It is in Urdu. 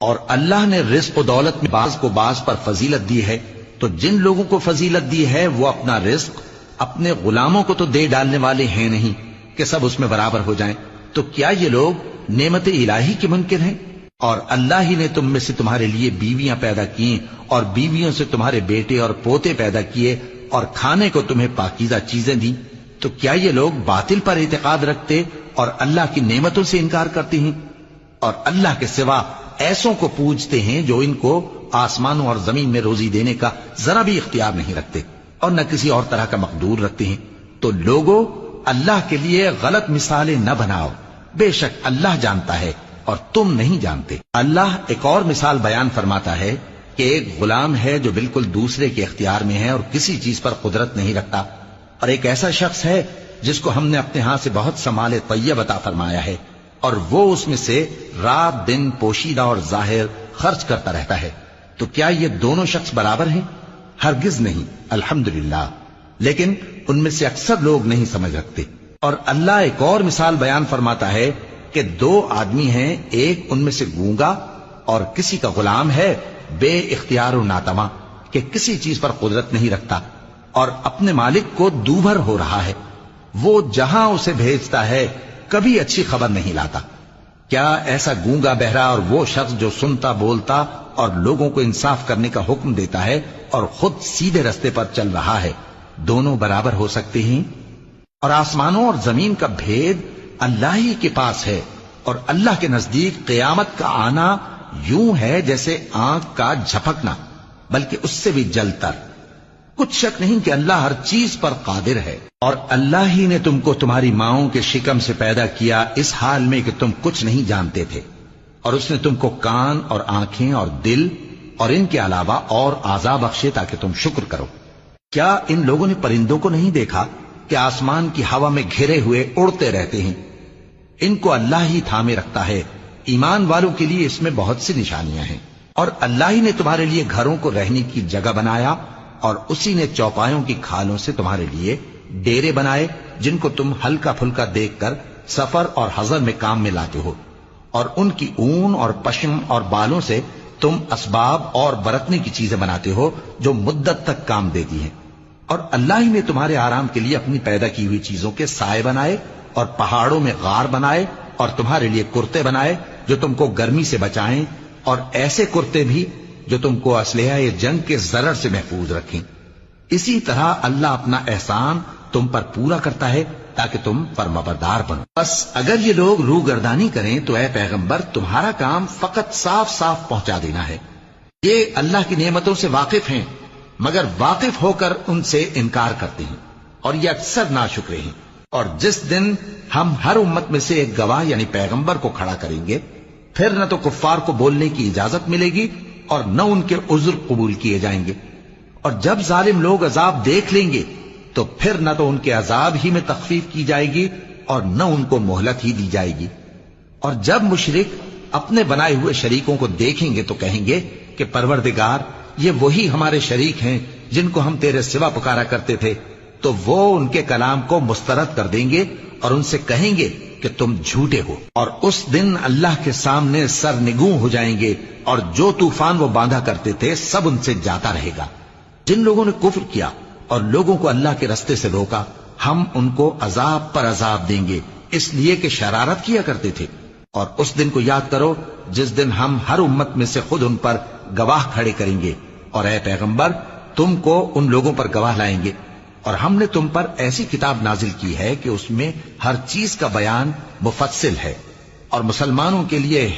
اور اللہ نے رزق و دولت میں بعض کو بعض پر فضیلت دی ہے، تو جن لوگوں کو فضیلت دی ہے وہ اپنا رزق اپنے غلاموں کو تو دے ڈالنے والے ہیں نہیں کہ سب اس میں برابر ہو جائیں، تو کیا یہ لوگ نعمت الہی کے منکر ہیں؟ اور اللہ ہی نے تم میں سے تمہارے لیے بیویاں پیدا کی اور بیویوں سے تمہارے بیٹے اور پوتے پیدا کیے اور کھانے کو تمہیں پاکیزہ چیزیں دیں، تو کیا یہ لوگ باطل پر اعتقاد رکھتے اور اللہ کی نعمتوں سے انکار کرتے ہیں؟ اور اللہ کے سوا ایسوں کو پوجتے ہیں جو ان کو آسمانوں اور زمین میں روزی دینے کا ذرا بھی اختیار نہیں رکھتے اور نہ کسی اور طرح کا مقدور رکھتے ہیں۔ تو لوگوں، اللہ کے لیے غلط مثالیں نہ بناؤ، بے شک اللہ جانتا ہے اور تم نہیں جانتے۔ اللہ ایک اور مثال بیان فرماتا ہے کہ ایک غلام ہے جو بالکل دوسرے کے اختیار میں ہے اور کسی چیز پر قدرت نہیں رکھتا، اور ایک ایسا شخص ہے جس کو ہم نے اپنے ہاں سے بہت سا مال طیب عطا فرمایا ہے اور وہ اس میں سے رات دن پوشیدہ اور ظاہر خرچ کرتا رہتا ہے، تو کیا یہ دونوں شخص برابر ہیں؟ ہرگز نہیں، الحمدللہ، لیکن ان میں سے اکثر لوگ نہیں سمجھ رکھتے۔ اور اللہ ایک اور مثال بیان فرماتا ہے کہ دو آدمی ہیں، ایک ان میں سے گونگا اور کسی کا غلام ہے بے اختیار و ناتواں کہ کسی چیز پر قدرت نہیں رکھتا اور اپنے مالک کو دوبھر ہو رہا ہے، وہ جہاں اسے بھیجتا ہے کبھی اچھی خبر نہیں لاتا۔ کیا ایسا گونگا بہرا اور وہ شخص جو سنتا بولتا اور لوگوں کو انصاف کرنے کا حکم دیتا ہے اور خود سیدھے رستے پر چل رہا ہے، دونوں برابر ہو سکتے ہیں؟ اور آسمانوں اور زمین کا بھید اللہ ہی کے پاس ہے، اور اللہ کے نزدیک قیامت کا آنا یوں ہے جیسے آنکھ کا جھپکنا، بلکہ اس سے بھی جلتر۔ کچھ شک نہیں کہ اللہ ہر چیز پر قادر ہے۔ اور اللہ ہی نے تم کو تمہاری ماؤں کے شکم سے پیدا کیا اس حال میں کہ تم کچھ نہیں جانتے تھے، اور اس نے تم کو کان اور آنکھیں اور دل اور ان کے علاوہ اور اعضاء بخشے تاکہ تم شکر کرو۔ کیا ان لوگوں نے پرندوں کو نہیں دیکھا کہ آسمان کی ہوا میں گھرے ہوئے اڑتے رہتے ہیں؟ ان کو اللہ ہی تھامے رکھتا ہے۔ ایمان والوں کے لیے اس میں بہت سی نشانیاں ہیں۔ اور اللہ ہی نے تمہارے لیے گھروں کو رہنے کی جگہ بنایا، اور اسی نے چوپایوں کی کھالوں سے تمہارے لیے ڈیرے بنائے جن کو تم ہلکا پھلکا دیکھ کر سفر اور حضر میں کام میں لاتے ہو، اور ان کی اون اور پشم اور بالوں سے تم اسباب اور برتنے کی چیزیں بناتے ہو جو مدت تک کام دیتی ہیں۔ اور اللہ ہی نے تمہارے آرام کے لیے اپنی پیدا کی ہوئی چیزوں کے سائے بنائے اور پہاڑوں میں غار بنائے اور تمہارے لیے کرتے بنائے جو تم کو گرمی سے بچائیں، اور ایسے کرتے بھی جو تم کو اسلحہ جنگ کے ضرر سے محفوظ رکھیں۔ اسی طرح اللہ اپنا احسان تم پر پورا کرتا ہے تاکہ تم فرمانبردار بنو۔ بس اگر یہ لوگ روگردانی کریں تو اے پیغمبر تمہارا کام فقط صاف صاف پہنچا دینا ہے۔ یہ اللہ کی نعمتوں سے واقف ہیں مگر واقف ہو کر ان سے انکار کرتے ہیں، اور یہ اکثر ناشکرے ہیں۔ اور جس دن ہم ہر امت میں سے ایک گواہ یعنی پیغمبر کو کھڑا کریں گے، پھر نہ تو کفار کو بولنے کی اجازت ملے گی اور نہ ان کے عذر قبول کیے جائیں گے۔ اور جب ظالم لوگ عذاب دیکھ لیں گے تو پھر نہ تو ان کے عذاب ہی میں تخفیف کی جائے گی اور نہ ان کو مہلت ہی دی جائے گی۔ اور جب مشرک اپنے بنائے ہوئے شریکوں کو دیکھیں گے تو کہیں گے کہ پروردگار، یہ وہی ہمارے شریک ہیں جن کو ہم تیرے سوا پکارا کرتے تھے، تو وہ ان کے کلام کو مسترد کر دیں گے اور ان سے کہیں گے کہ تم جھوٹے ہو۔ اور اس دن اللہ کے سامنے سرنگوں ہو جائیں گے، اور جو طوفان وہ باندھا کرتے تھے سب ان سے جاتا رہے گا۔ جن لوگوں نے کفر کیا اور لوگوں کو اللہ کے رستے سے روکا، ہم ان کو عذاب پر عذاب دیں گے اس لیے کہ شرارت کیا کرتے تھے۔ اور اس دن کو یاد کرو جس دن ہم ہر امت میں سے خود ان پر گواہ کھڑے کریں گے، اور اے پیغمبر تم کو ان لوگوں پر گواہ لائیں گے۔ اور ہم نے تم پر ایسی کتاب نازل کی ہے کہ اس میں ہر چیز کا بیان مفصل ہے، اور مسلمانوں کے لیے